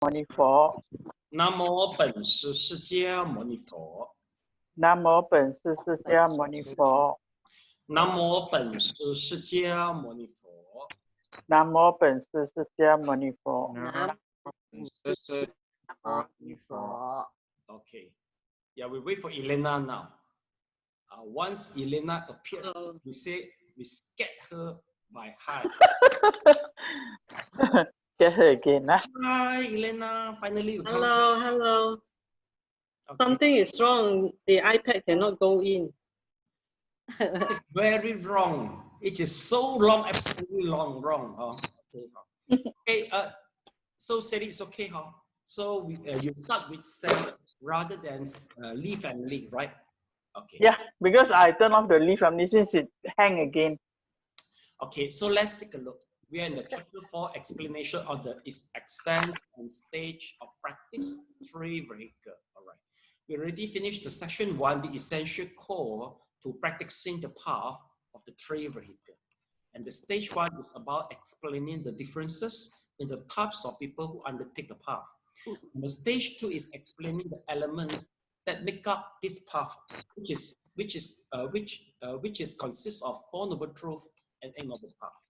摩尼佛。南无本师释迦牟尼佛。南无本师释迦牟尼佛。南无本师释迦牟尼佛。南无本师释迦牟尼佛。南无释迦牟尼佛。 Okay. Yeah, we wait for Elena now. Once Elena appeared, we say we scared her by hi. Get her again, huh? Hi, Elena. Finally, you come. Hello, hello. Okay. Something is wrong. The iPad cannot go in. It's very wrong. It is so long, absolutely wrong. Huh? Okay. So said it's okay, huh? So you start with say rather than Lee family, right? Okay. Yeah, because I turn off the Lee family since it hang again. Okay, so let's take a look. We are in the chapter 4 explanation of the extent and stage of practice 3 vehicle. All right. We already finished the section 1, the essential core to practicing the path of the 3 vehicle. And the stage 1 is about explaining the differences in the types of people who undertake the path. And the stage 2 is explaining the elements that make up this path, which consists of 4 noble truths and 8 noble path.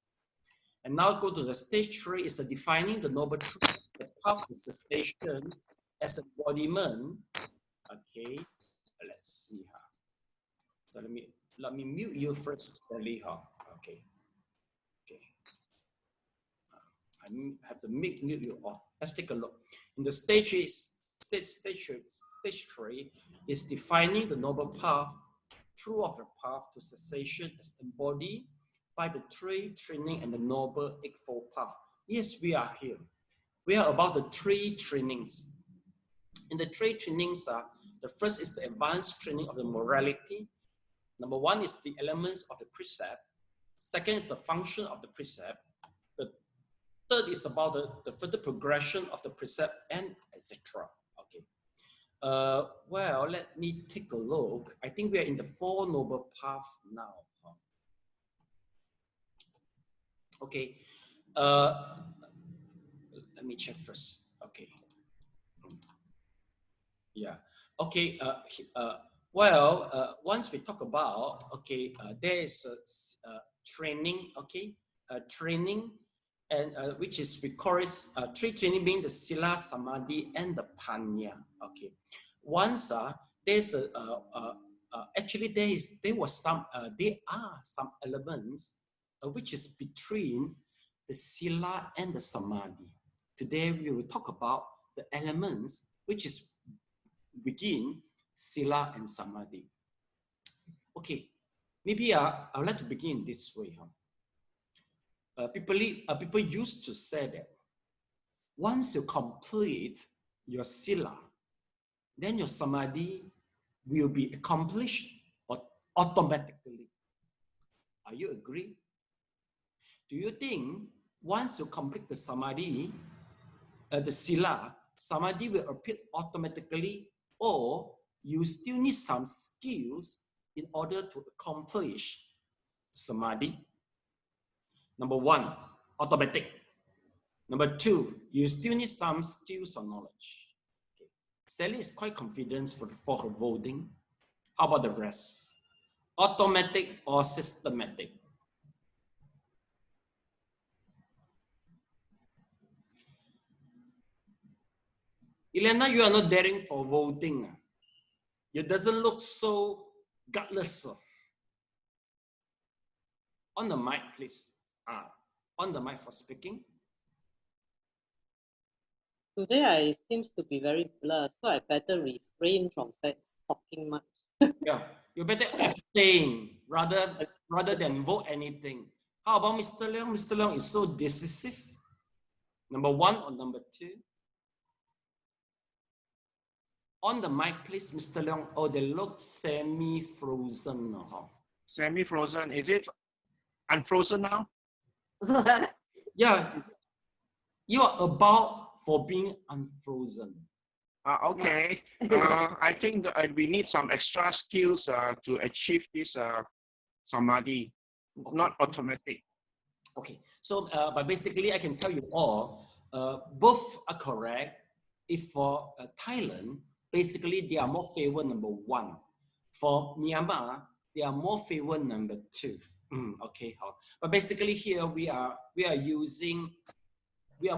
And now go to the stage 3 is the defining the noble truth, the path to cessation as embodiment. Okay, let's see how. So let me mute you first, Lee. Okay. I have to mute you off. Let's take a look. In the stage 3 is defining the noble path, true of the path to cessation as embodied by the 3 training and the noble eightfold path. Yes, we are here. We are about the 3 trainings. In the 3 trainings, the first is the advanced training of the morality. Number 1 is the elements of the precept. Second is the function of the precept. The third is about the further progression of the precept and etc. Okay. Well, let me take a look. I think we are in the 4 noble path now. Okay. Let me check first. Okay. Yeah. Okay. Once we talk about, okay, there is a training, okay, training, and which is we call it 3 training, being the Sila, Samadhi, and the Panya. Okay. Once there's actually there are some elements which is between the Sila and the Samadhi. Today we will talk about the elements which is begin Sila and Samadhi. Okay, maybe I would like to begin this way. People used to say that once you complete your Sila, then your Samadhi will be accomplished automatically. Are you agree? Do you think once you complete the Samadhi, the Sila, Samadhi will appear automatically, or you still need some skills in order to accomplish Samadhi? Number 1, automatic. Number 2, you still need some skills or knowledge. Okay. Sally is quite confident for her voting. How about the rest? Automatic or systematic? Elena, you are not daring for voting. You doesn't look so gutless. On the mic, please. On the mic for speaking. Today I seems to be very blurred, so I better refrain from talking much. Yeah, you better abstain rather than vote anything. How about Mr. Leong? Mr. Leong is so decisive. Number 1 or number 2? On the mic, please, Mr. Leong. Oh, they look semi-frozen. Semi-frozen. Is it unfrozen now? Yeah, you are about for being unfrozen. Okay. I think that we need some extra skills to achieve this Samadhi, Okay. not automatic. Okay, so but basically I can tell you all, both are correct, if for Thailand, basically they are more favor number 1. For Myanmar, they are more favor number 2. Okay, but basically here we are using, we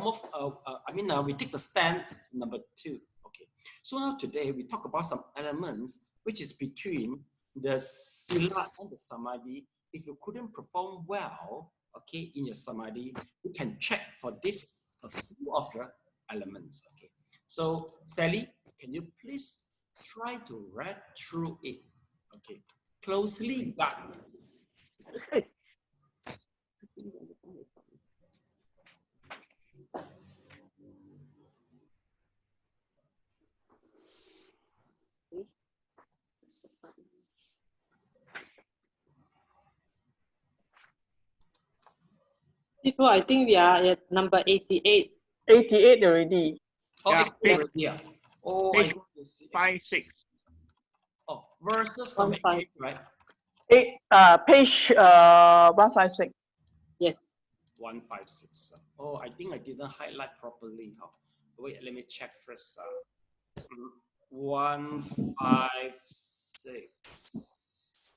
take the stand number 2. Okay, so now today we talk about some elements which is between the Sila and the Samadhi. If you couldn't perform well, okay, in your Samadhi, you can check for this, a few of the elements. Okay, so Sally, can you please try to read through it? Okay, closely guard. Before, I think we are at number 88. 88 already. Oh, Yeah, yeah. Oh, I page see. 56. Oh, verses number 8, right? Page 156. Yes. 156. Oh, I think I didn't highlight properly. Oh, wait, let me check first. 156.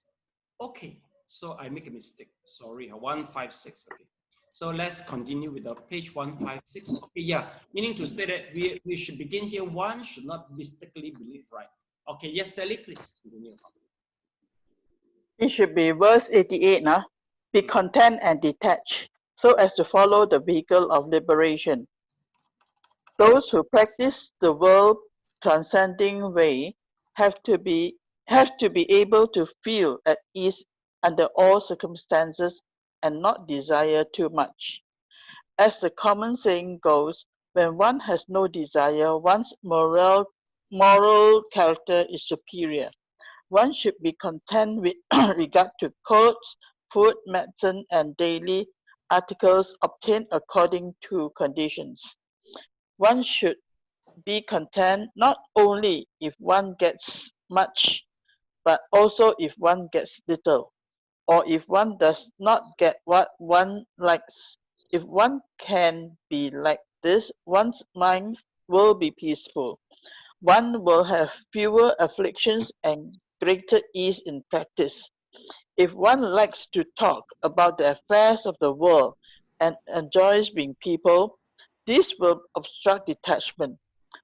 Okay, so I make a mistake. Sorry, 156. Okay, so let's continue with the page 156. Okay, yeah, meaning to say that we should begin here. One should not mistakenly believe right. Okay, yes, Sally, please continue. It should be verse 88 now. Be content and detached, so as to follow the vehicle of liberation. Those who practice the world transcending way have to be able to feel at ease under all circumstances and not desire too much. As the common saying goes, when one has no desire, one's moral character is superior. One should be content with regard to clothes, food, medicine, and daily articles obtained according to conditions. One should be content not only if one gets much, but also if one gets little, or if one does not get what one likes. If one can be like this, one's mind will be peaceful. One will have fewer afflictions and greater ease in practice. If one likes to talk about the affairs of the world and enjoys being people, this will obstruct detachment.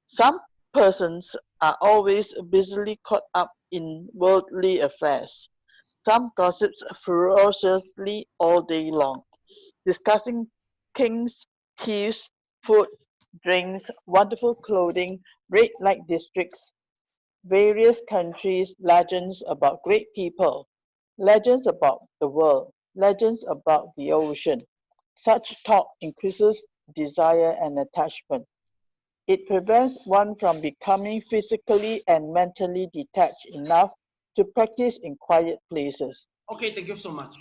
Some persons are always busily caught up in worldly affairs. Some gossips ferociously all day long, discussing kings, thieves, food, drinks, wonderful clothing, red light districts, various countries, legends about great people, legends about the world, legends about the ocean. Such talk increases desire and attachment. It prevents one from becoming physically and mentally detached enough to practice in quiet places. Okay, thank you so much.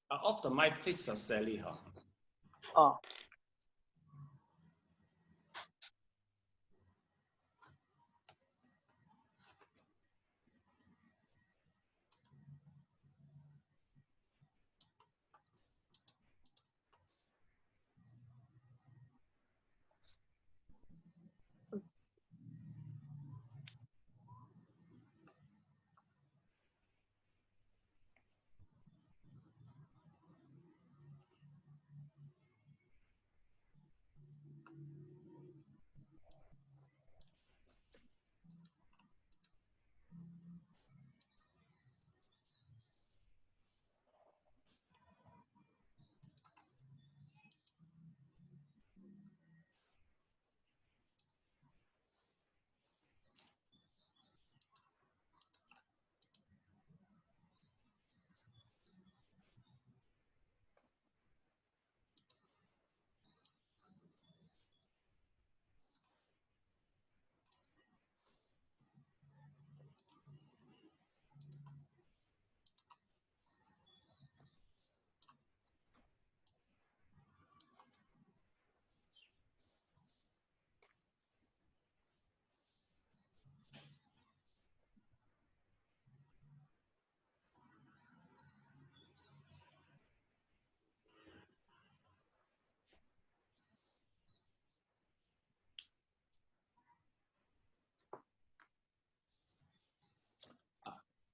Off the mic, please, Sally. Oh.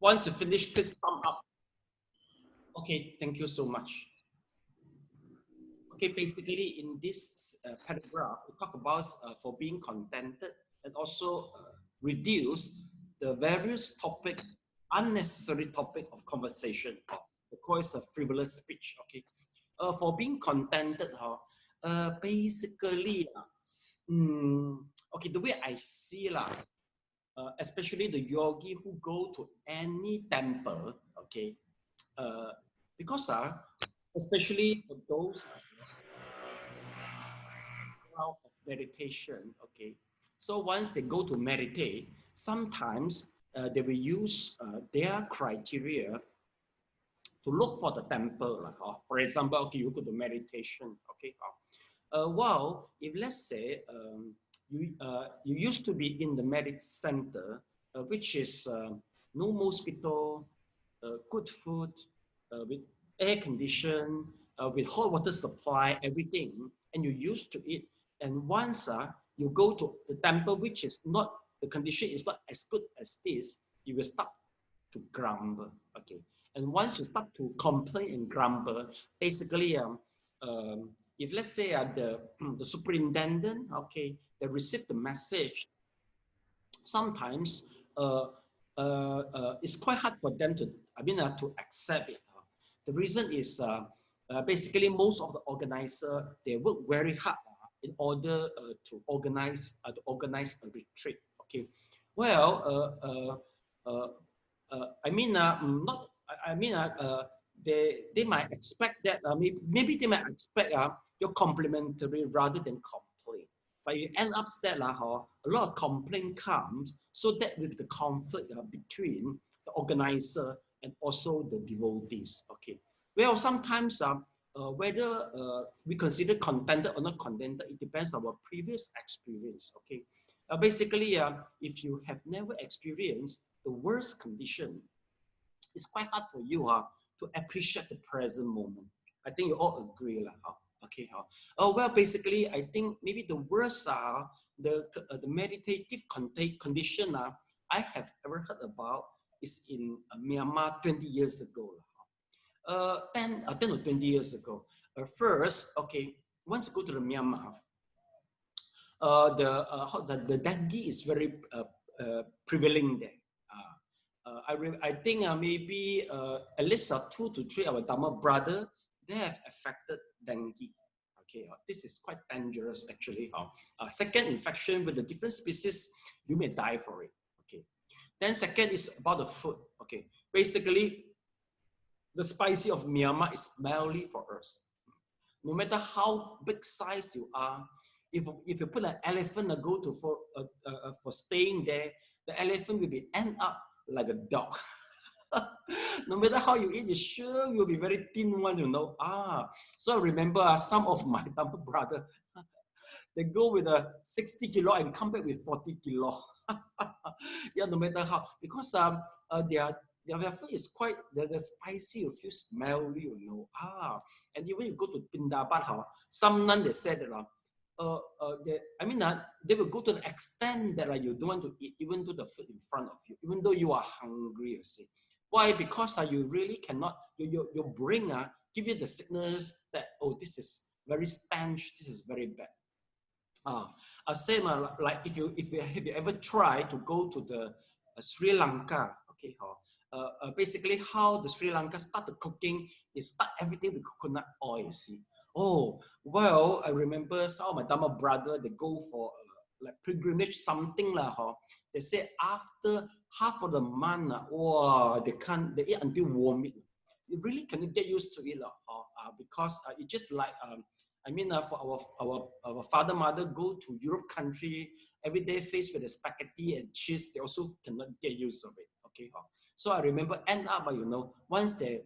Once you finish, please thumb up. Okay, thank you so much. Okay, basically in this paragraph, we talk about for being contented and also reduce the various topic, unnecessary topic of conversation, or of course a frivolous speech. Okay, for being contented, basically, okay, the way I see especially the yogi who go to any temple, okay, because especially for those of meditation, okay. So once they go to meditate, sometimes they will use their criteria to look for the temple. For example, okay, you go to meditation, okay. Well, if let's say you used to be in the medic center, which is no mosquito, good food, with air condition, with hot water supply, everything, and you're used to it. And once you go to the temple, which is not, the condition is not as good as this, you will start to grumble, okay? And once you start to complain and grumble, basically, if let's say the superintendent, okay, they receive the message, sometimes it's quite hard for them to, to accept it. The reason is basically most of the organizer, they work very hard in order to organize a retreat. Okay, well, they might expect that maybe they might expect your complimentary rather than complaint. But you end up that a lot of complaint comes, so that will be the conflict between the organizer and also the devotees. Okay. Well, sometimes whether we consider contented or not contented, it depends on our previous experience. Okay. Basically, if you have never experienced the worst condition, it's quite hard for you to appreciate the present moment. I think you all agree. Okay. Well, basically, I think maybe the worst the meditative condition I have ever heard about is in Myanmar 20 years ago. 10 or 20 years ago. First, okay, once you go to the Myanmar, the dengue is very prevailing there. I think maybe at least 2 to 3 our Dharma brother, they have affected dengue. Okay, this is quite dangerous actually. Second infection with the different species, you may die for it. Okay. Then second is about the food. Okay, basically, the spicy of Myanmar is smelly for us. No matter how big size you are, if you put an elephant go to for staying there, the elephant will be end up like a dog. No matter how you eat, you sure will be very thin one, you know. So I remember some of my Dhamma brother, they go with a 60 kilo and come back with 40 kilo. Yeah, no matter how, because their food is quite the spicy, you feel smelly, you know. And even you go to Pindabat, some nun they said that they will go to the extent that you don't want to eat even though the food in front of you, even though you are hungry, you see. Why? Because you really cannot, your brain give you the signals that, oh, this is very stench, this is very bad. Same like if you ever try to go to the Sri Lanka, okay, basically how the Sri Lanka started cooking is start everything with coconut oil, you see. Oh, well, I remember some of my Dharma brother, they go for like pilgrimage, something like they say after half of the month, they eat until vomit. You really cannot get used to it because it's just like, for our father, mother go to Europe country, every day faced with the spaghetti and cheese, they also cannot get used of it, okay. So I remember end up, once they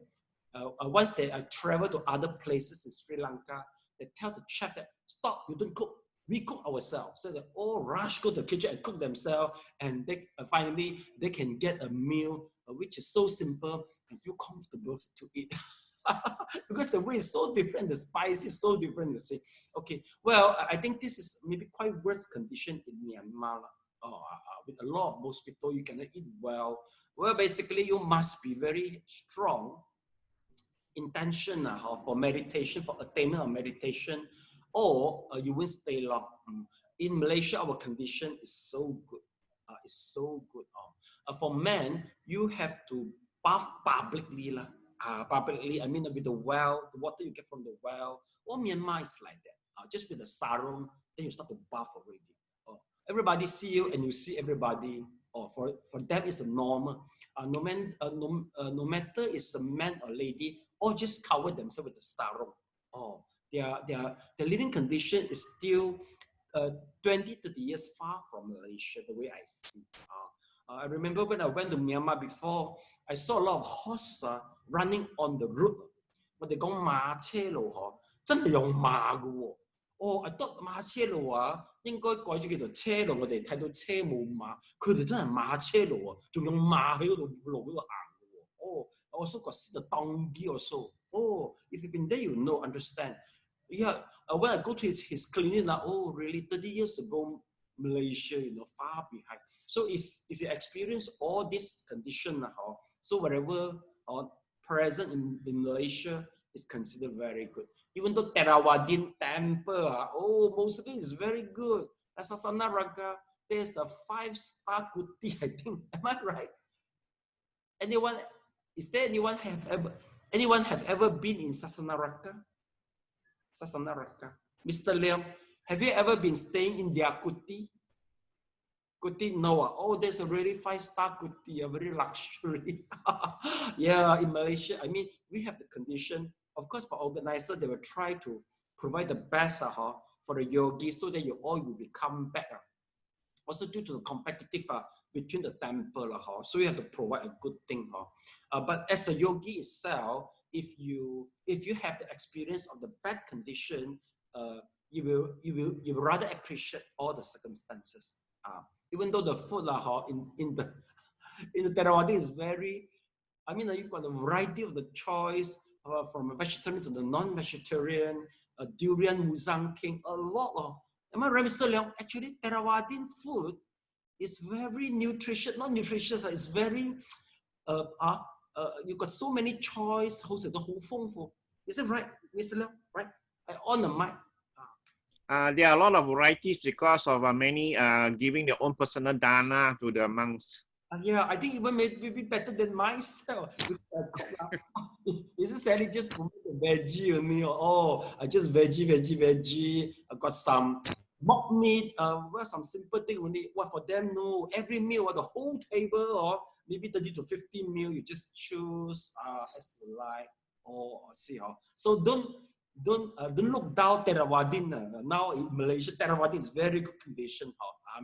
travel to other places in Sri Lanka, they tell the chef that, stop, you don't cook, we cook ourselves. So they all rush, go to the kitchen and cook themselves, and they finally they can get a meal which is so simple and feel comfortable to eat. Because the way is so different, the spice is so different, you see. Okay, well, I think this is maybe quite worse condition in Myanmar. with a lot of mosquito, you cannot eat well. Well, basically, you must be very strong intention for meditation, for attainment of meditation, or you won't stay long. In Malaysia, our condition is so good. It's so good. For men, you have to bath publicly. Publicly, I mean with the well, the water you get from the well. Or Myanmar is like that. Just with the sarong, then you start to bath already. Everybody see you and you see everybody. For them, it's a normal. No matter it's a man or lady, or just cover themselves with the sarong. Their living condition is still 20, 30 years far from Malaysia, the way I see. I remember when I went to Myanmar before, I saw a lot of horse running on the road. But they講馬車路真係用馬嘅喎。I thought 馬車路應該改咗叫做車路，我哋睇到車冇馬，佢哋真係馬車路仲用馬喺嗰度路嗰度行嘅喎。I also got see the donkey also. If you've been there, you know, understand. Yeah, when I go to his clinic now, really, 30 years ago, Malaysia, far behind. So if you experience all this condition, so whatever present in Malaysia is considered very good. Even though Theravadin temple, mostly is very good. As Sasanaraga, there's a 5-star kuti, I think. Am I right? Anyone have ever been in Sasanaraka? Mr. Liam, have you ever been staying in their kuti? Kuti no. There's a really 5-star kuti, a very luxury. Yeah, in Malaysia, I mean, we have the condition. Of course, for organizer, they will try to provide the best for the yogis so that you all will become better. Also due to the competitive between the temple, so you have to provide a good thing. But as a yogi itself, if you have the experience of the bad condition, you will rather appreciate all the circumstances. Even though the food in the Theravada is very, I mean, you've got a variety of the choice from a vegetarian to the non-vegetarian, durian, musang king, a lot of. Am I right, Mr. Leong? Actually, Theravadian food is very nutritious, not nutritious, it's very, you've got so many choice, is it right, Mr. Leong? Right? On the mic. There are a lot of varieties because of many giving their own personal dana to the monks. Yeah, I think even maybe better than myself. Is it Sally just promote the veggie only? I just veggie. I got some mock meat, some simple thing only. What for them? No, every meal, the whole table, or maybe 30 to 50 meal, you just choose as you like, or see how. So don't look down Theravadin. Now in Malaysia, Theravadin is very good condition.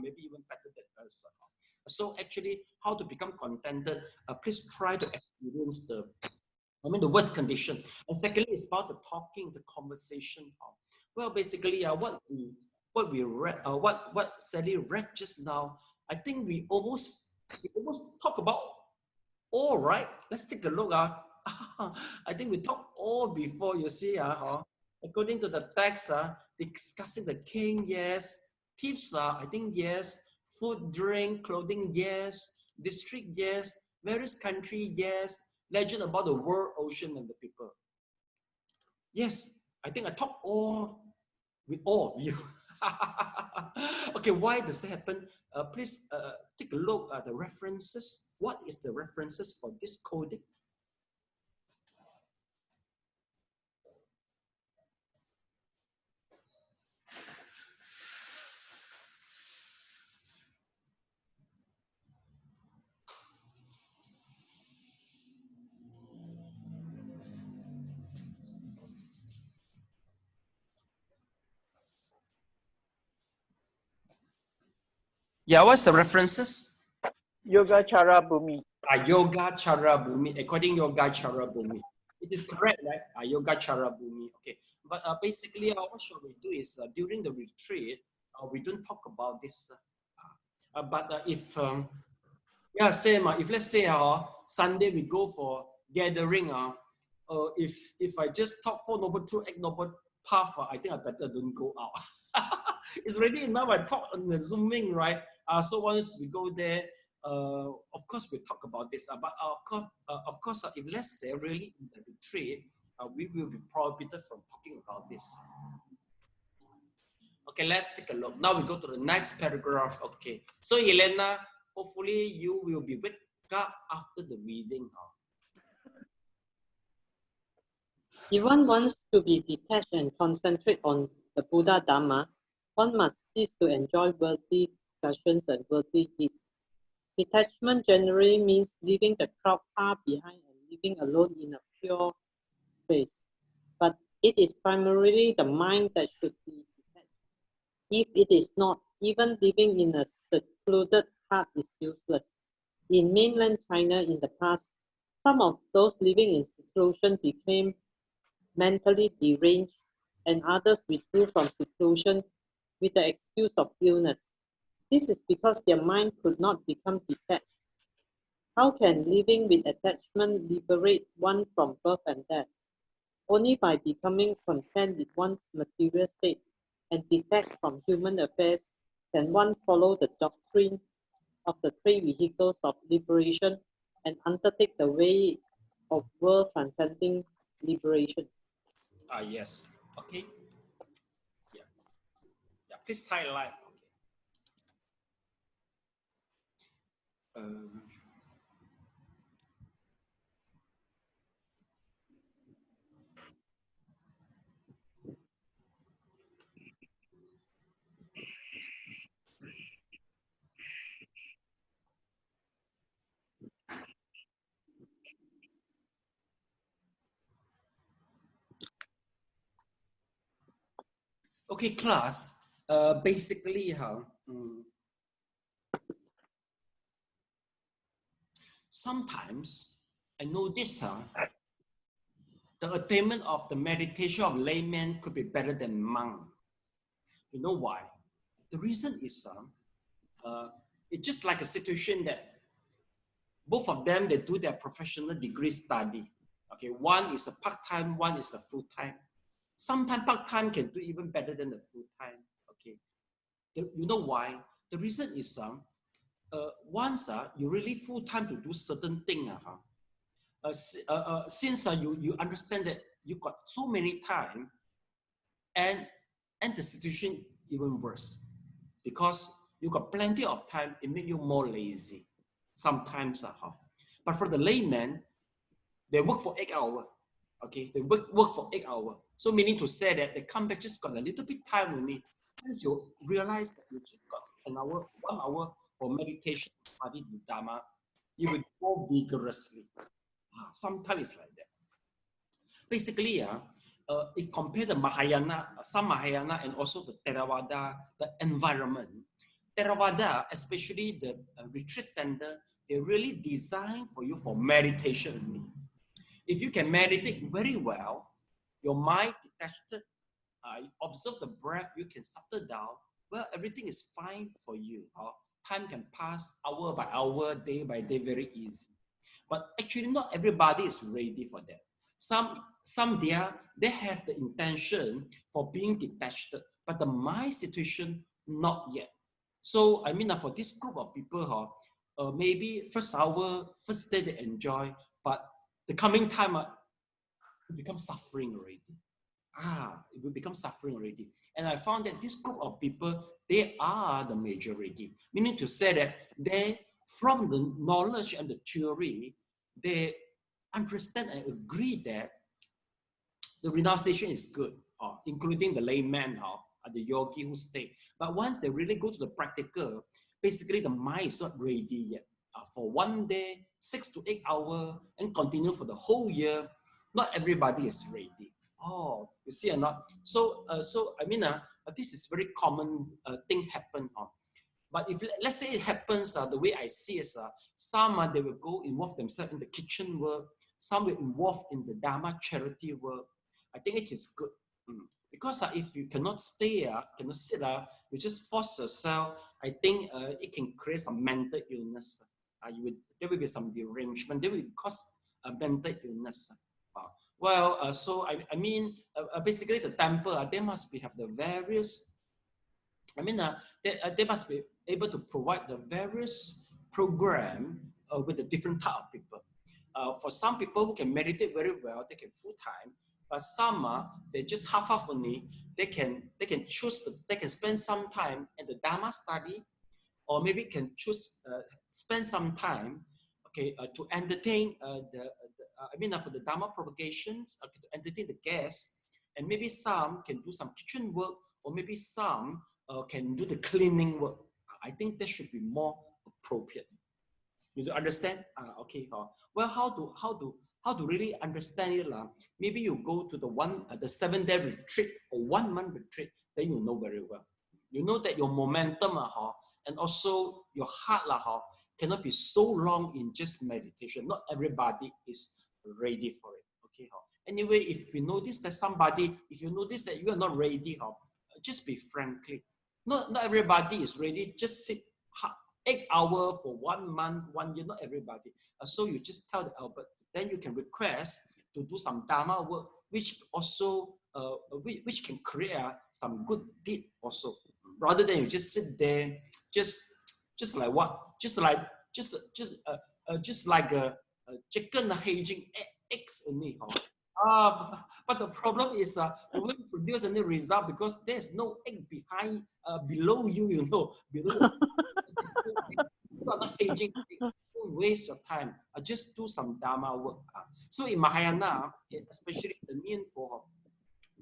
Maybe even better than us. So actually, how to become contented? Please try to experience the worst condition. And secondly, it's about the talking, the conversation. Well, basically, what we read, what Sally read just now, I think we almost talk about all, right? Let's take a look. I think we talked all before. You see, according to the text, discussing the king, yes. Thieves, I think yes. Food, drink, clothing, yes. District, yes. Various country, yes. Legend about the world, ocean, and the people. Yes, I think I talk all with all of you. Okay, why does that happen? Please take a look at the references. What is the references for this coding? Yeah, what's the references? Yoga Cara Bhumi. Yoga Cara Bhumi, according Yoga Cara Bhumi. It is correct, right? Yoga Cara Bhumi. Okay, but basically, what shall we do is during the retreat, we don't talk about this. But if same. If let's say Sunday we go for gathering, if I just talk for Noble Truth, Eight Noble Path, I think I better don't go out. It's already enough I talk on the Zooming, right? So once we go there, of course we talk about this. But of course, if let's say really in the retreat, we will be prohibited from talking about this. Okay, let's take a look. Now we go to the next paragraph. Okay, so Elena, hopefully you will be wake up after the reading. If one wants to be detached and concentrate on the Buddha Dharma, one must cease to enjoy worldly discussions and worldly deeds. Detachment generally means leaving the crowd far behind and living alone in a pure place. But it is primarily the mind that should be detached. If it is not, even living in a secluded hut is useless. In mainland China in the past, some of those living in seclusion became mentally deranged, and others withdrew from seclusion with the excuse of illness. This is because their mind could not become detached. How can living with attachment liberate one from birth and death? Only by becoming content with one's material state and detached from human affairs can one follow the doctrine of the three vehicles of liberation and undertake the way of world transcending liberation. Yes. Okay. Yeah. Yeah. Please highlight. Okay. Okay, class. Basically, sometimes I notice the attainment of the meditation of layman could be better than monk. You know why? The reason is it's just like a situation that both of them, they do their professional degree study. Okay, one is a part-time, one is a full-time. Sometimes part-time can do even better than the full-time. Okay, you know why? The reason is once you really full-time to do certain thing, since you understand that you got so many time, and the situation even worse because you got plenty of time, it make you more lazy sometimes. But for the layman, they work for 8 hours. Okay, they work for 8 hours. So meaning to say that they come back just got a little bit time with me. Since you realize that you just got 1 hour for meditation, study the Dharma, you will go vigorously. Sometimes it's like that. Basically, if compare the Mahayana, some Mahayana and also the Theravada, the environment, Theravada, especially the retreat center, they really designed for you for meditation. If you can meditate very well, your mind detached, observe the breath, you can settle down, well, everything is fine for you. Time can pass hour by hour, day by day, very easy. But actually, not everybody is ready for that. Some they have the intention for being detached, but the mind situation, not yet. So, I mean, for this group of people, maybe first hour, first day they enjoy, but the coming time, it becomes suffering already. It will become suffering already. And I found that this group of people, they are the majority. Meaning to say that they, from the knowledge and the theory, they understand and agree that the renunciation is good, including the layman, the yogi who stay. But once they really go to the practical, basically the mind is not ready yet. For 1 day, 6 to 8 hours, and continue for the whole year, not everybody is ready. You see or not? So I mean, this is very common thing happen. But if let's say it happens, the way I see is, some they will go involve themselves in the kitchen work. Some will involve in the Dharma charity work. I think it is good because if you cannot stay, cannot sit, you just force yourself. I think it can create some mental illness. There will be some derangement. There will cause mental illness. So I mean, basically the temple, they must have the various. I mean, there must be able to provide the various program with the different type of people. For some people who can meditate very well, they can full time. But some they just half only. They can choose they can spend some time in the Dharma study, or maybe can choose spend some time, okay, to entertain for the Dharma propagations, to entertain the guests, and maybe some can do some kitchen work, or maybe some can do the cleaning work. I think that should be more appropriate. You understand? Okay. Well, how to really understand it? Maybe you go to the 7-day retreat or 1 month retreat, then you know very well. You know that your momentum and also your heart cannot be so long in just meditation. Not everybody is ready for it. Okay. Anyway, if you notice that you are not ready, just be frankly. Not everybody is ready. Just sit 8 hours for 1 month, 1 year. Not everybody. So you just tell the Albert. Then you can request to do some Dharma work, which also which can create some good deed also. Rather than you just sit there, just like what? Just like a chicken hatching eggs only. But the problem is you won't produce any result because there's no egg below you, below you. You are not aging. Don't waste your time. Just do some Dharma work. So in Mahayana, especially the Nianfo,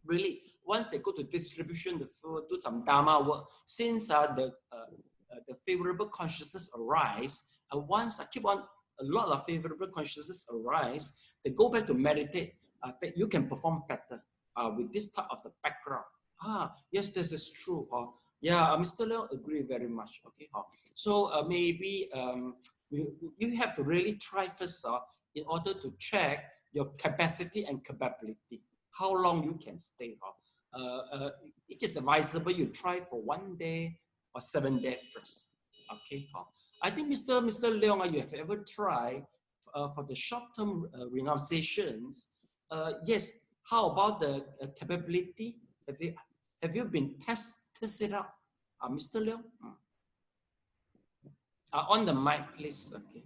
really, once they go to distribution the food, do some Dharma work, since the favorable consciousness arise, and once a lot of favorable consciousness arise, they go back to meditate, that you can perform better with this type of the background. Yes, this is true. Yeah, Mr. Leong agree very much. Okay, so maybe you have to really try first in order to check your capacity and capability, how long you can stay. It is advisable you try for 1 day or 7 days first. Okay, I think Mr. Leong, you have ever tried for the short-term renunciations? Yes. How about the capability? Have you been tested out, Mr. Leong? On the mic, please. Okay.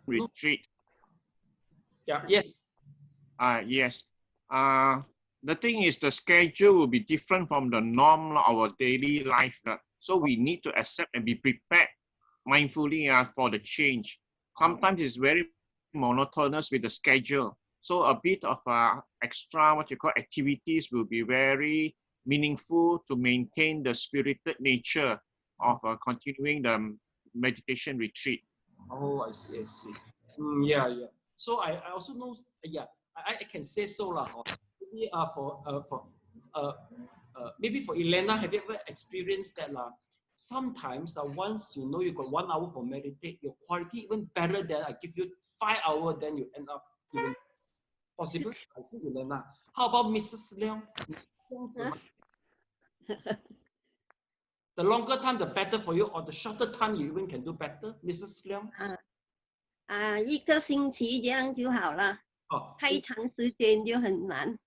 Retreat. Yeah. Yes. Yes. The thing is, the schedule will be different from the norm of our daily life. So we need to accept and be prepared mindfully for the change. Sometimes it's very monotonous with the schedule. So a bit of extra, activities will be very meaningful to maintain the spirited nature of continuing the meditation retreat. Oh, I see. Yeah. So I also know. Yeah, I can say so maybe maybe for Elena, have you ever experienced that sometimes once you know you got 1 hour for meditate, your quality even better than I give you 5 hours, then you end up even possible. I see Elena. How about Mrs. Leong? The longer time, the better for you, or the shorter time, you even can do better, Mrs. Leong? 1个星期这样就好了，太长时间就很难。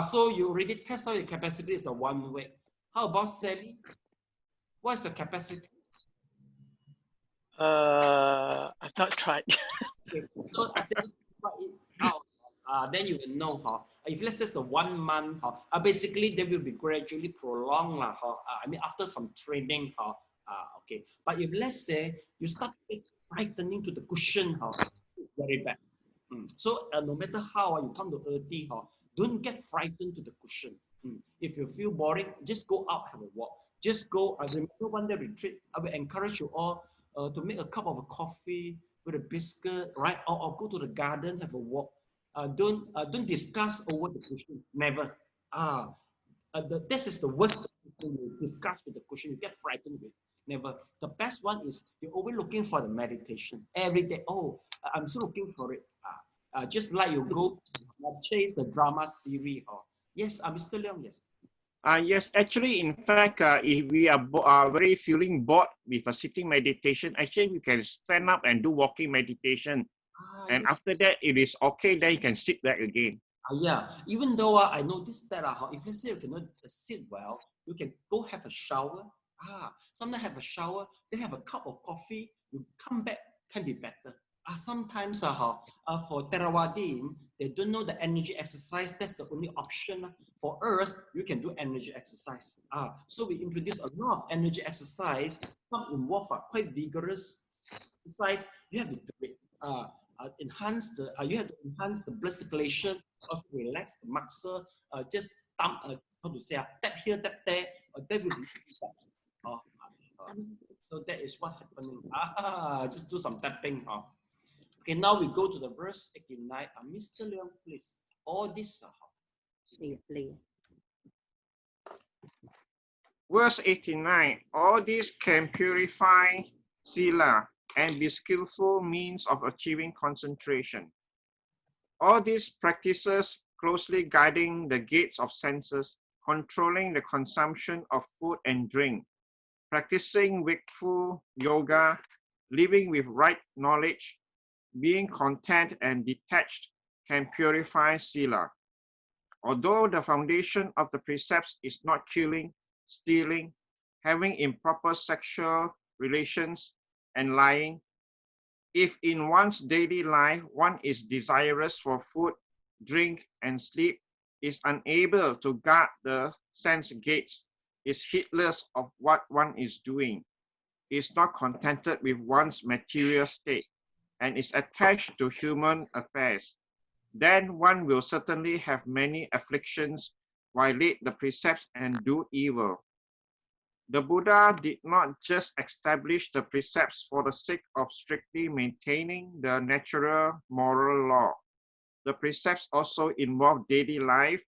So you already test out your capacity is a 1 week. How about Sally? What's the capacity? I've not tried. So I said, then you will know. If let's say it's a 1 month, basically they will be gradually prolonged. I mean, after some training. Okay. But if let's say you start frightening to the cushion, it's very bad. So no matter how you come to earthy, don't get frightened to the cushion. If you feel boring, just go out, have a walk. Just go. I remember 1 day retreat. I will encourage you all to make a cup of coffee with a biscuit, right? Or go to the garden, have a walk. Don't discuss over the cushion. Never. This is the worst thing you discuss with the cushion. You get frightened with. Never. The best one is you're always looking for the meditation every day. Oh, I'm still looking for it. Just like you go chase the drama series. Yes, Mr. Leong. Yes. Yes, actually, in fact, if we are very feeling bored with a sitting meditation, actually we can stand up and do walking meditation. And after that, it is okay, then you can sit back again. Yeah, even though I noticed that if let's say you cannot sit well, you can go have a shower. Sometimes have a shower, then have a cup of coffee, you come back, can be better. Sometimes for Theravada, they don't know the energy exercise, that's the only option. For us, you can do energy exercise. So we introduce a lot of energy exercise, some involve quite vigorous exercise. You have to do it. You have to enhance the blood circulation, also relax the muscle, just how to say, tap here, tap there, that will be so that is what happening. Just do some tapping. Okay, now we go to the verse 89. Mr. Leong, please. All this. Verse 89, all this can purify Sila and be skillful means of achieving concentration. All these practices closely guiding the gates of senses, controlling the consumption of food and drink, practicing wakeful yoga, living with right knowledge, being content and detached can purify Sila. Although the foundation of the precepts is not killing, stealing, having improper sexual relations, and lying, if in one's daily life one is desirous for food, drink, and sleep, is unable to guard the sense gates, is heedless of what one is doing, is not contented with one's material state, and is attached to human affairs, then one will certainly have many afflictions, violate the precepts, and do evil. The Buddha did not just establish the precepts for the sake of strictly maintaining the natural moral law. The precepts also involve daily life,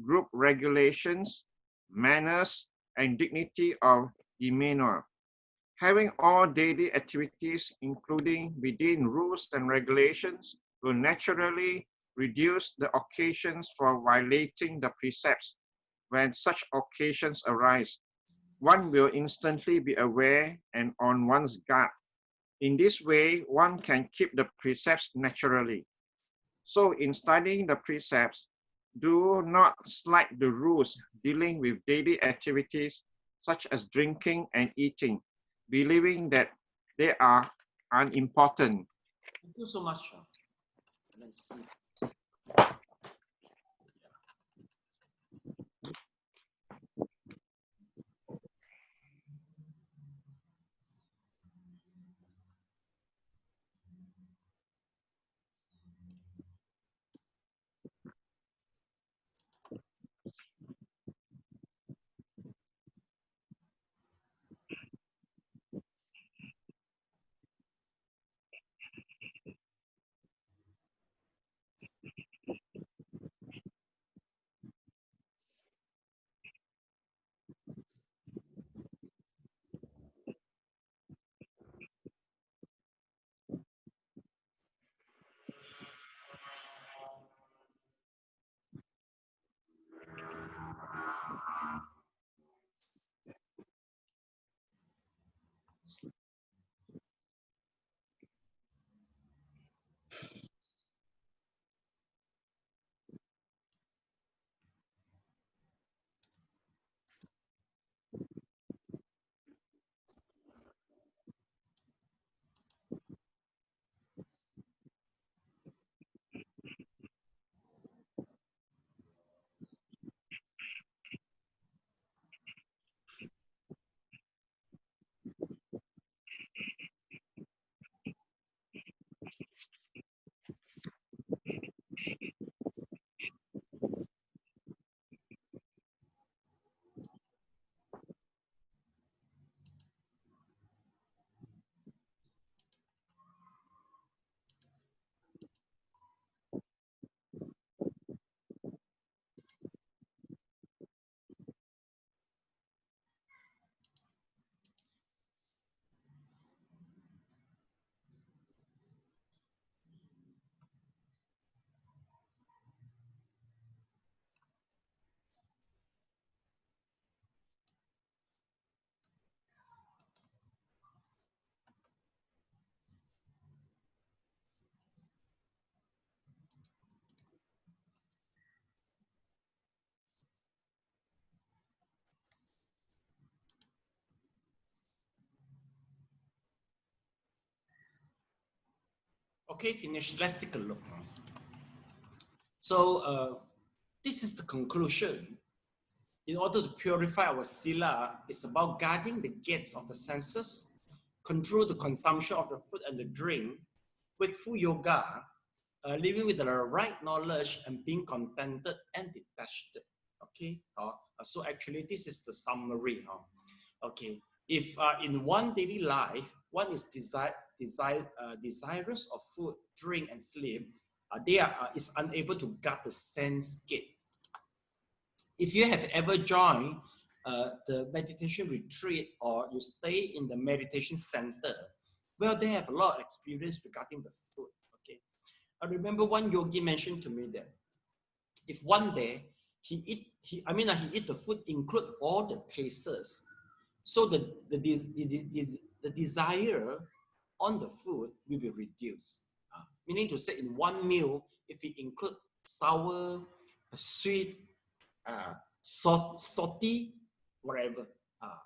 group regulations, manners, and dignity of demeanor. Having all daily activities, including within rules and regulations, will naturally reduce the occasions for violating the precepts. When such occasions arise, one will instantly be aware and on one's guard. In this way, one can keep the precepts naturally. So in studying the precepts, do not slight the rules dealing with daily activities such as drinking and eating, believing that they are unimportant. Thank you so much. Let's see. Okay, finished. Let's take a look. So this is the conclusion. In order to purify our sila, it's about guarding the gates of the senses, control the consumption of the food and the drink, wakeful yoga, living with the right knowledge and being contented and detached. Okay, so actually this is the summary. Okay, if in one daily life one is desirous of food, drink, and sleep, is unable to guard the sense gate. If you have ever joined the meditation retreat or you stay in the meditation center, well, they have a lot of experience regarding the food. Okay, I remember one yogi mentioned to me that if one day he eat the food include all the tastes, so the desire on the food will be reduced. Meaning to say, in one meal, if we include sour, sweet, salty, whatever.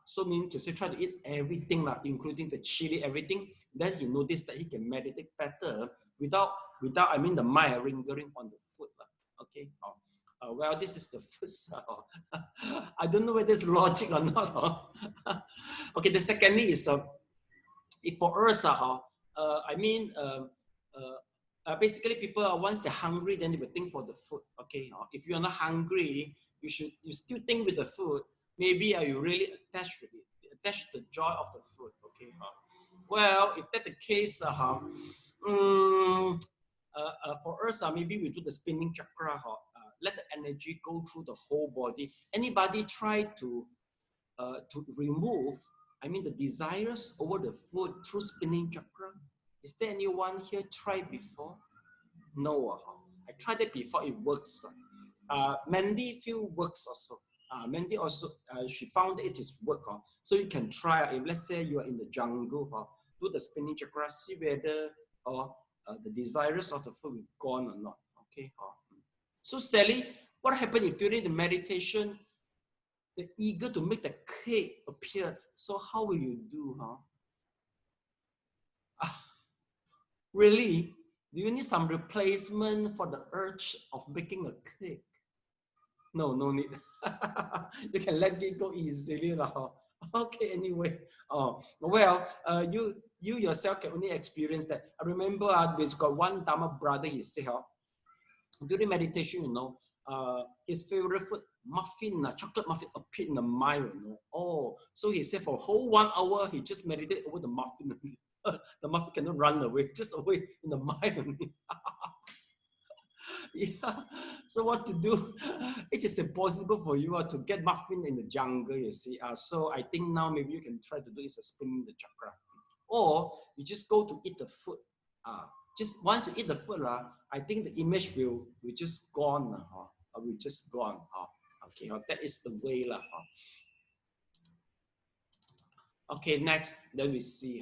So meaning to say, try to eat everything, including the chili, everything. Then he noticed that he can meditate better without the mind lingering on the food. Okay. Well, this is the first. I don't know whether it's logic or not. Okay. The secondly is if for us, basically people once they're hungry, then they will think for the food. Okay. If you're not hungry, you still think with the food. Maybe you really attached with it, attached to the joy of the food. Okay. Well, if that's the case, for us, maybe we do the spinning chakra. Let the energy go through the whole body. Anybody try to remove, the desires over the food through spinning chakra? Is there anyone here tried before? No. I tried it before. It works. Mandy feel works also. Mandy also, she found it is work. So you can try. If let's say you are in the jungle, do the spinning chakra, see whether the desires of the food will gone or not. Okay. So Sally, what happened if during the meditation, the eager to make the cake appears? So how will you do? Really? Do you need some replacement for the urge of making a cake? No need. You can let it go easily. Okay, anyway. Well, you yourself can only experience that. I remember there's got one Dharma brother, he said, during meditation, his favorite food, muffin, chocolate muffin appeared in the mind. So he said for a whole 1 hour, he just meditated over the muffin. The muffin cannot run away, just away in the mind. Yeah. So what to do? It is impossible for you to get muffin in the jungle, you see. So I think now maybe you can try to do is spinning the chakra. Or you just go to eat the food. Just once you eat the food, I think the image will just gone. Will just gone. Okay, that is the way. Okay, next, then we see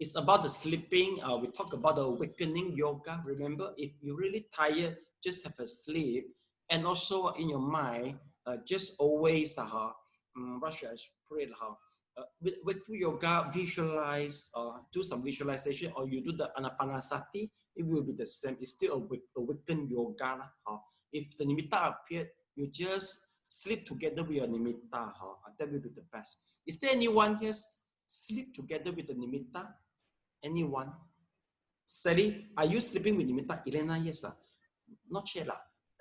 it's about the sleeping. We talk about the awakening yoga. Remember, if you're really tired, just have a sleep. And also in your mind, just always, what should I pray? Wakeful yoga, visualize, do some visualization, or you do the anapanasati, it will be the same. It's still awaken yoga. If the nimitta appeared, you just sleep together with your nimitta. That will be the best. Is there anyone here sleep together with the nimitta? Anyone? Sally, are you sleeping with nimitta? Elena, yes. Not yet.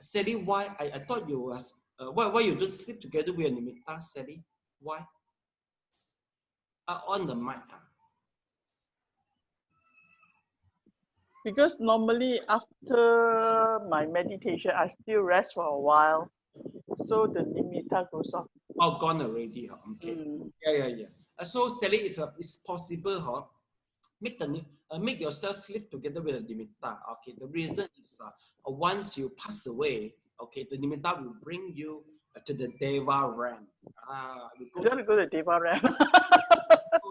Sally, why? I thought you was. Why you don't sleep together with your nimitta, Sally? Why? On the mic. Because normally after my meditation, I still rest for a while. So the nimitta goes off. Oh, gone already. Okay. Yeah. So Sally, if it's possible, make yourself sleep together with the nimitta. Okay. The reason is once you pass away, okay, the nimitta will bring you to the deva realm. You want to go to deva realm?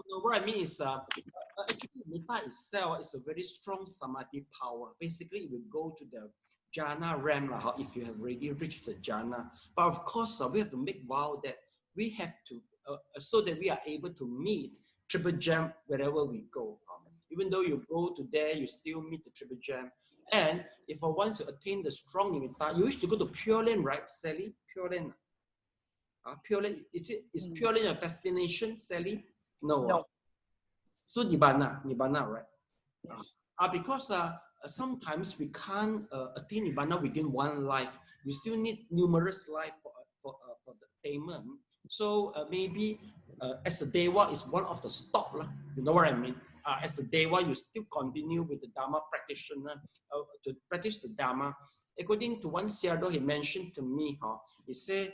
No, what I mean is actually nimitta itself is a very strong samadhi power. Basically, it will go to the jhana realm if you have already reached the jhana. But of course, we have to make vow that we have to, so that we are able to meet triple gem wherever we go. Even though you go to there, you still meet the triple gem. And if once you attain the strong nimitta, you wish to go to Pure Land, right, Sally? Pure Land. Pure Land, is Pure Land your destination, Sally? No. No. So Nibbana, right? Because sometimes we can't attain Nibbana within one life. We still need numerous life for the attainment. So maybe as a Deva is one of the stop, you know what I mean? As a Deva, you still continue with the Dharma practitioner to practice the Dharma. According to one Sayadaw, he mentioned to me, he said,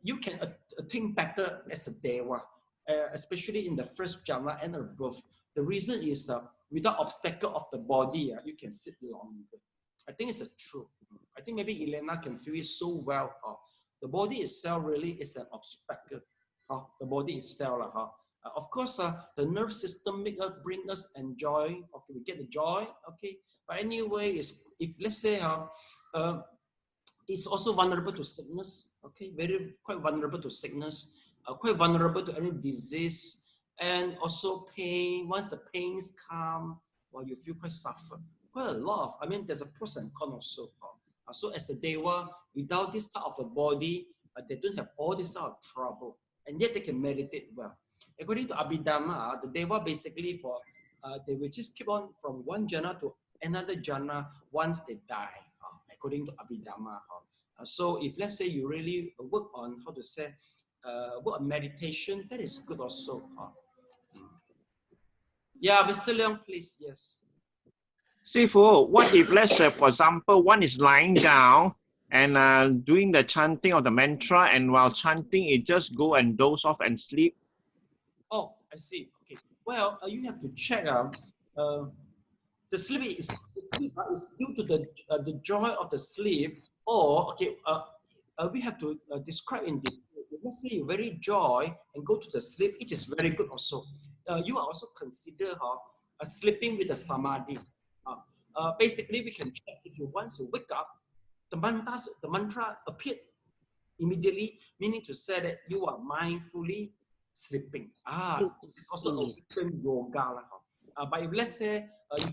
you can attain better as a Deva, especially in the first jhana and above. The reason is without obstacle of the body, you can sit longer. I think it's true. I think maybe Elena can feel it so well. The body itself really is an obstacle. The body itself. Of course, the nerve system bring us enjoy. Okay, we get the joy. Okay, but anyway, if let's say it's also vulnerable to sickness. Okay, quite vulnerable to sickness. Quite vulnerable to any disease, and also pain. Once the pains come, well, you feel quite suffer. Quite a lot of. I mean, there's a pros and cons also. So as a Deva, without this type of a body, they don't have all this type of trouble, and yet they can meditate well. According to Abhidhamma, the Deva basically they will just keep on from one jhana to another jhana once they die, according to Abhidhamma. So if let's say you really work on work on meditation, that is good also. Yeah, Mr. Leong, please, yes. Sifu, what if, let's say, for example, one is lying down and doing the chanting of the mantra, and while chanting, it just go and doze off and sleep? Oh, I see. Okay. Well, you have to check. The sleep is due to the joy of the sleep, or okay. We have to describe in detail. Let's say you very joy and go to the sleep, it is very good also. You are also consider sleeping with the samadhi. Basically, we can check if you want to wake up, the mantra appeared immediately, meaning to say that you are mindfully sleeping. This is also a written yoga. But if let's say you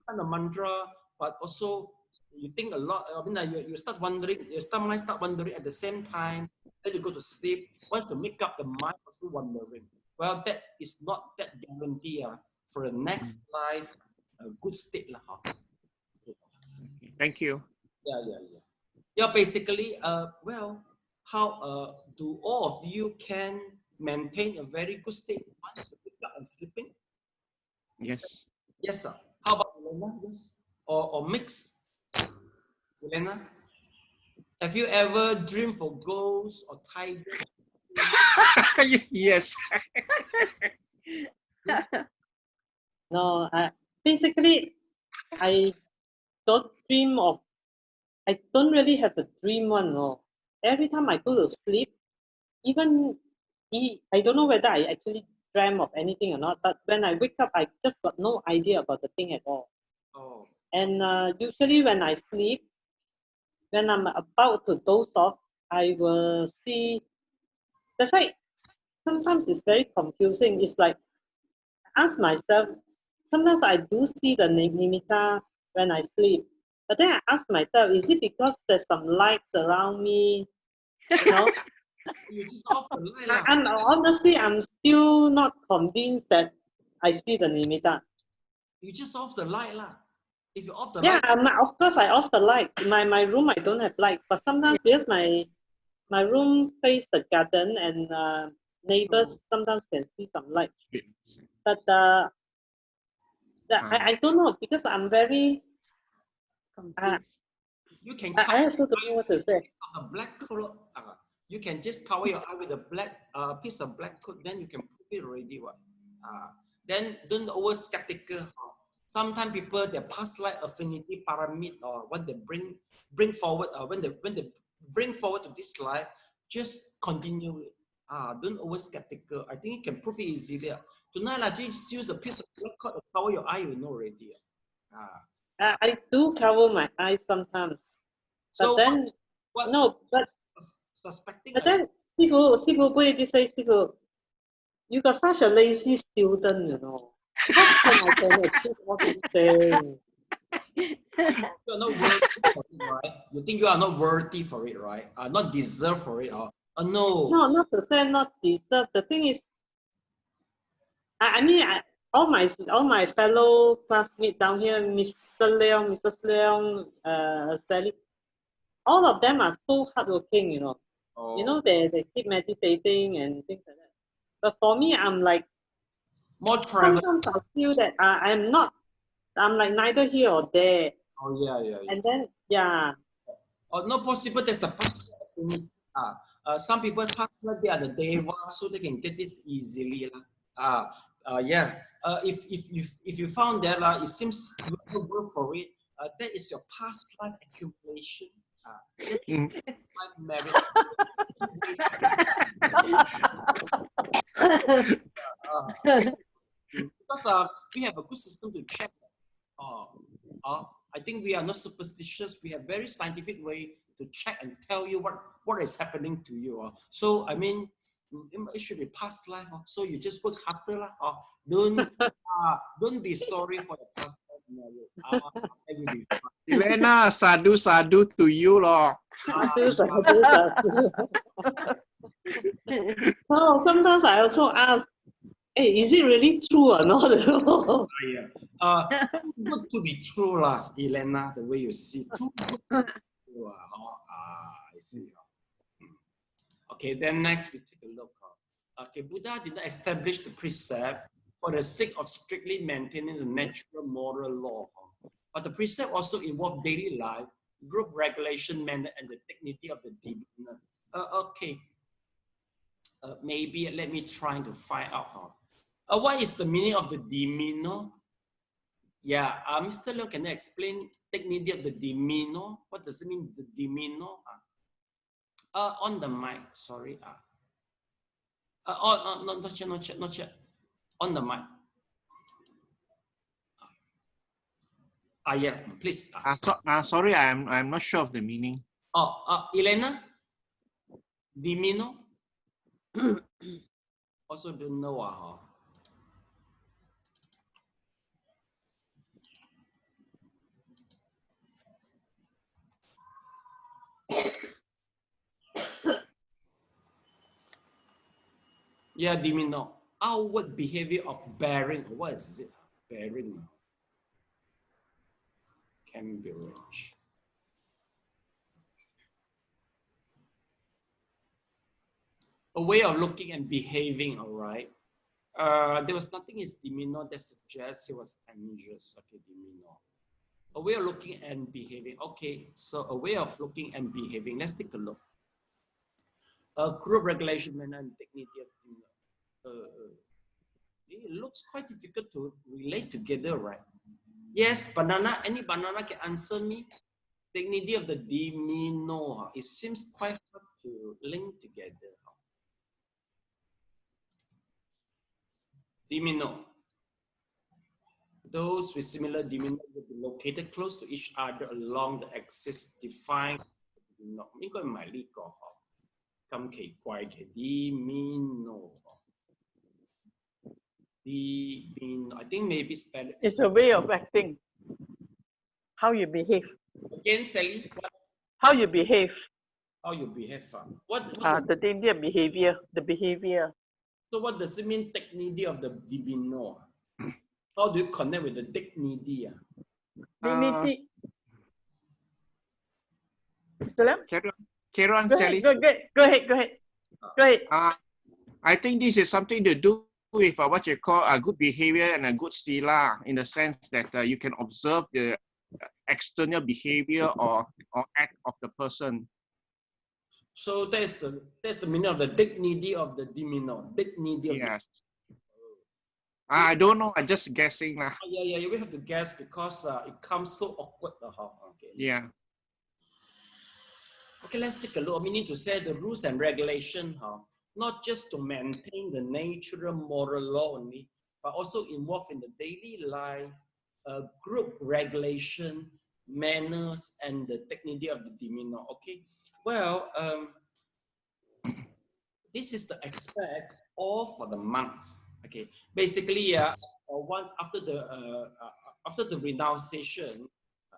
find the mantra, but also you think a lot, I mean, you start wondering, your mind start wondering at the same time, then you go to sleep. Once you make up the mind, also wondering. Well, that is not that guarantee for the next life, a good state. Thank you. Yeah, basically, well, how do all of you can maintain a very good state once you wake up and sleeping? Yes. Yes, sir. How about Elena? Yes. Or mix? Elena? Have you ever dreamed for ghosts or tigers? Yes. No, basically, I don't dream of, I don't really have a dream one. No. Every time I go to sleep, even I don't know whether I actually dream of anything or not, but when I wake up, I just got no idea about the thing at all. Oh. And usually when I sleep, when I'm about to doze off, I will see, that's why sometimes it's very confusing. It's like, I ask myself, sometimes I do see the nimitta when I sleep, but then I ask myself, is it because there's some lights around me? You know? You just off the light. I'm still not convinced that I see the nimitta. You just off the light lah. If you off the light, of course I off the lights. My room I don't have lights, but sometimes because my room face the garden and neighbors sometimes can see some light. But I don't know because I'm very confused. You can. I also don't know what to say. A black color. You can just cover your eye with a black piece of black coat. Then you can prove it already. Then don't over skeptical. Sometimes people their past life affinity pyramid or what they bring forward when they bring forward to this life, just continue it. Don't over skeptical. I think you can prove it easily. Tonight, just use a piece of black coat to cover your eye. You know already. I do cover my eyes sometimes. So but then but suspecting. But then, Sifu, you got such a lazy student, you know. How can I can achieve what he's saying? You're not worthy for it, right? You think you are not worthy for it, right? Not deserve for it, or no. No, not to say not deserve. The thing is, I mean, all my fellow classmates down here, Mr. Leong, Mrs. Leong, Sally, all of them are so hardworking, you know. Oh. You know, they keep meditating and things like that. But for me, I'm like, more travel. sometimes I feel that I'm like neither here or there. Oh, yeah. And then, yeah. Oh, not possible. There's a personal affinity. Some people personal, they are the deva, so they can get this easily. Yeah. If you found that it seems you don't work for it, that is your past life accumulation. Life merit. Because we have a good system to check. I think we are not superstitious. We have very scientific way to check and tell you what is happening to you. So I mean, it should be past life. So you just work harder. Don't be sorry for your past life. Elena, sadhu to you, Lord. No, sometimes I also ask, hey, is it really true or not? Good to be true, Elena, the way you see. Too good to be true. I see. Okay, then next we take a look. Okay, Buddha did not establish the precept for the sake of strictly maintaining the natural moral law. But the precept also involved daily life, group regulation, manner, and the dignity of the demeanor. Okay, maybe let me try to find out what is the meaning of the demeanor? Yeah, Mr. Leong, can you explain dignity of the demeanor? What does it mean, the demeanor? On the mic, sorry. Not yet. On the mic. Yeah, please. Sorry, I'm not sure of the meaning. Elena? Demeanor? Also don't know. Yeah, demeanor. Outward behavior of bearing. What is it? Bearing. Cambridge. A way of looking and behaving, all right? There was nothing in demeanor that suggests he was anxious. Okay, demeanor. A way of looking and behaving. Okay, so a way of looking and behaving. Let's take a look. Group regulation, manner, and dignity of demeanor. It looks quite difficult to relate together, right? Yes, banana. Any banana can answer me? Dignity of the demeanor. It seems quite hard to link together. Demeanor. Those with similar demeanor will be located close to each other along the axis defined. I think maybe spell it. It's a way of acting. How you behave. Again, Sally. How you behave. How you behave. What the daily behavior. The behavior. So what does it mean, dignity of the demeanor? How do you connect with the dignity? Dignity. Salam? Carry on, Sally. Go ahead. I think this is something to do with what you call a good behavior and a good sila, in the sense that you can observe the external behavior or act of the person. So that's the meaning of the dignity of the demeanor. Dignity of yes. I don't know. I'm just guessing. Yeah. You will have to guess because it comes so awkward. Okay. Yeah. Okay, let's take a look. Meaning to say the rules and regulation, not just to maintain the natural moral law only, but also involved in the daily life, group regulation, manners, and the dignity of the demeanor. Okay. Well, this is the aspect all for the monks. Okay, basically, once after the renunciation,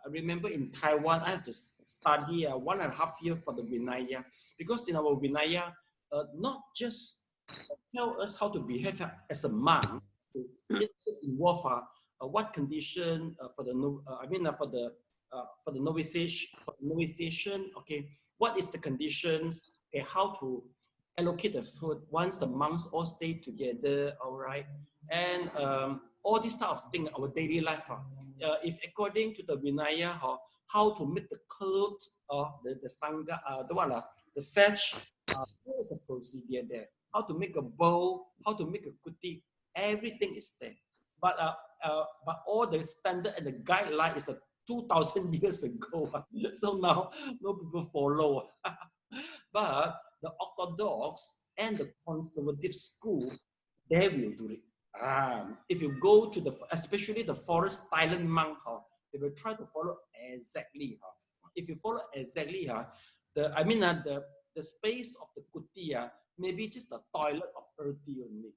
I remember in Taiwan, I have to study 1.5 years for the Vinaya, because in our Vinaya, not just tell us how to behave as a monk, it involve what condition for the for the novitiation, okay, what is the conditions, okay, how to allocate the food once the monks all stay together, all right, and all this type of thing, our daily life. If according to the Vinaya, how to make the clothes, the sangha, the sash, there is a procedure there. How to make a bow, how to make a kuti, everything is there. But all the standard and the guideline is 2,000 years ago. So now no people follow. But the Orthodox and the conservative school, they will do it. If you go to especially the forest Thailand monk, they will try to follow exactly. If you follow exactly, the space of the kuti, maybe just the toilet of earthy only.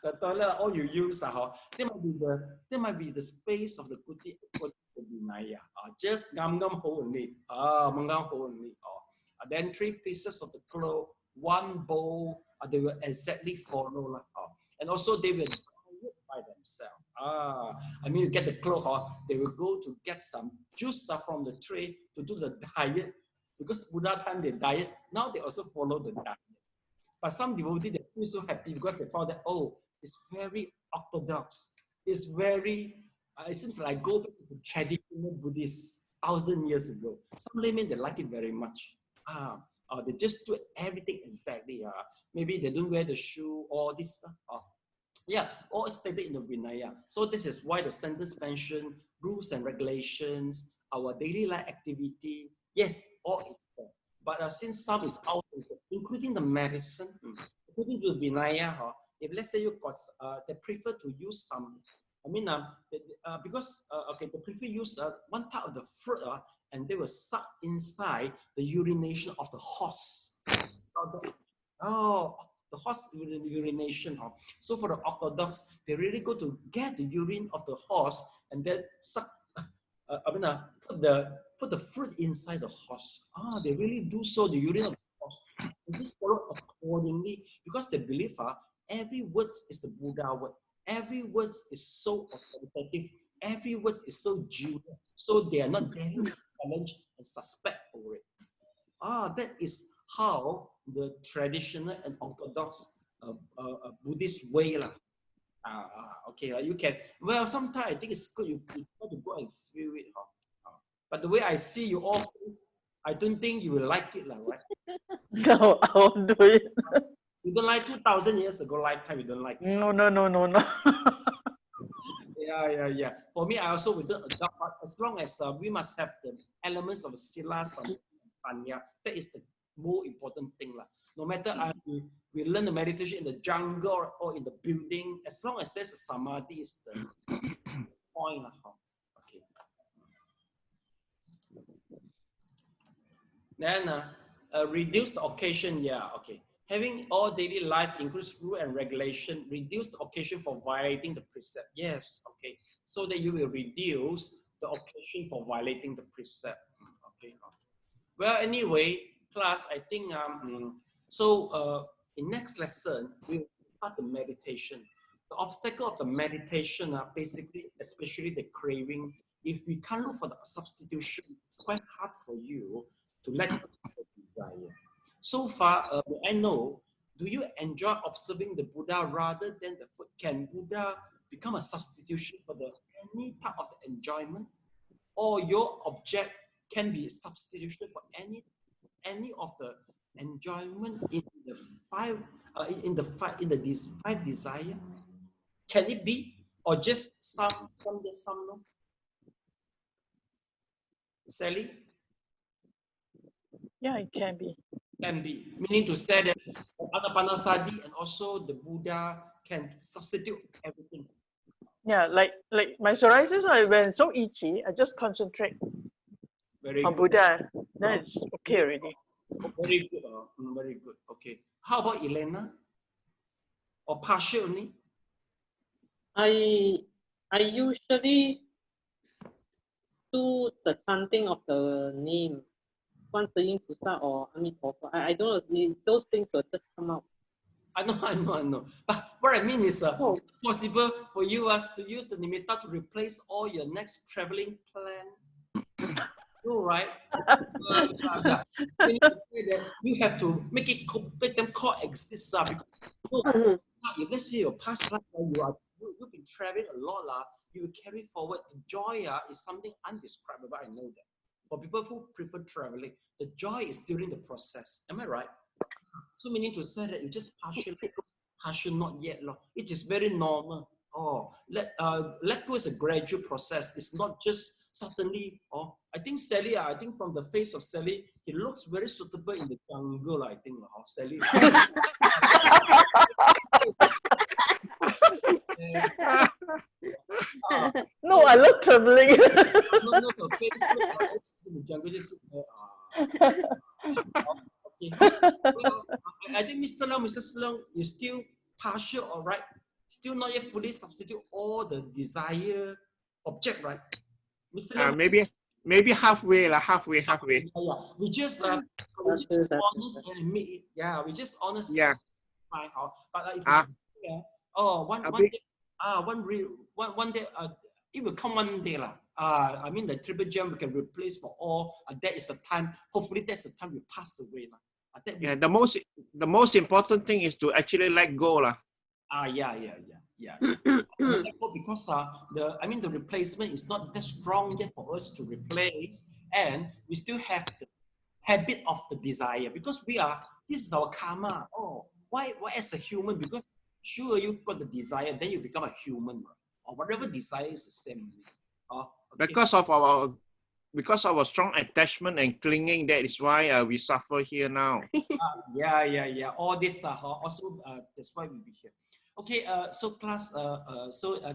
The toilet all you use, there might be the space of the kuti according to Vinaya. Just ngam ho only. Mangam ho only. Then 3 pieces of the cloth, 1 bowl, they will exactly follow. And also they will diet by themselves. You get the cloth, they will go to get some juice from the tray to do the diet. Because Buddha time they diet, now they also follow the diet. But some devotees, they feel so happy because they found that, oh, it's very orthodox. It's very, it seems like go back to the traditional Buddhist 1,000 years ago. Some laymen, they like it very much. They just do everything exactly. Maybe they don't wear the shoe or this. All stated in the Vinaya. So this is why the sentence mentioned rules and regulations, our daily life activity. Yes, all is there. But since some is out, including the medicine, including the Vinaya, if let's say you got, they prefer to use some, because they prefer use one type of the fruit, and they will suck inside the urination of the horse. The horse urination. So for the Orthodox, they really go to get the urine of the horse and then suck. Put the fruit inside the horse. They really do so, the urine of the horse. And just follow accordingly, because they believe every word is the Buddha word. Every word is so authoritative. Every word is so genuine. So they are not daring to challenge and suspect over it. That is how the traditional and Orthodox Buddhist way. You can, well, sometimes I think it's good you try to go and feel it. But the way I see you all, I don't think you will like it, right? No, I won't do it. You don't like 2,000 years ago lifetime, you don't like it. No. Yeah. For me, I also will not adopt, but as long as we must have the elements of Sila, Samatha, and Vipassana, that is the more important thing. No matter we learn the meditation in the jungle or in the building, as long as there's a Samadhi, is the point. Okay. Then reduce the occasion, okay. Having all daily life includes rule and regulation, reduce the occasion for violating the precept. Yes, okay. So that you will reduce the occasion for violating the precept. Okay. Well, anyway, class, I think, in next lesson, we'll start the meditation. The obstacle of the meditation are basically, especially the craving. If we can't look for the substitution, it's quite hard for you to let go of the desire. So far, I know, do you enjoy observing the Buddha rather than the food? Can Buddha become a substitution for any type of the enjoyment? Or your object can be a substitution for any of the enjoyment in the five desire? Can it be? Or just some no? Sally? Yeah, it can be. Can be. Meaning to say that Anapanasati and also the Buddha can substitute everything. Yeah, like my psoriasis, when it's so itchy, I just concentrate on Buddha. Then it's okay already. Very good. Very good. Okay. How about Elena? Or partial only? I usually do the chanting of the name, Guanyintang Cheras or Abhidhammatasangha. I don't know, those things will just come out. I know. But what I mean is, it's possible for you to use the nimitta to replace all your next traveling plan. No, right? Yeah. You have to make them coexist. Because if let's say your past life, you've been traveling a lot, you will carry forward. The joy is something undescribable. I know that. For people who prefer traveling, the joy is during the process. Am I right? So meaning to say that you just partial not yet. It is very normal. Let go is a gradual process. It's not just suddenly. I think Sally, I think from the face of Sally, he looks very suitable in the jungle, I think. Sally. No, I look trembling. No, the face looks in the jungle. Just, okay. Well, I think Mr. Leong, Mrs. Leong, is still partial, all right? Still not yet fully substitute all the desired object, right? Mr. Leong, maybe halfway. Yeah. We just honest and admit it. Yeah, we just honest. Yeah. But if one day it will come one day I mean the triple gem we can replace for all. That is the time. Hopefully that's the time we pass away Yeah. The most important thing is to actually let go Yeah. Let go because the replacement is not that strong yet for us to replace, and we still have the habit of the desire because this is our karma. Why as a human? Because sure you got the desire, then you become a human, or whatever desire is the same. Okay. Because of our strong attachment and clinging, that is why we suffer here now. Yeah. All this also that's why we be here. Okay, so class,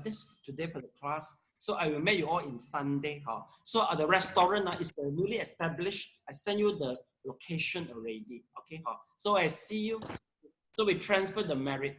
this today for the class. So I will meet you all in Sunday. So the restaurant is the newly established. I send you the location already. Okay, so I see you. So we transfer the merit.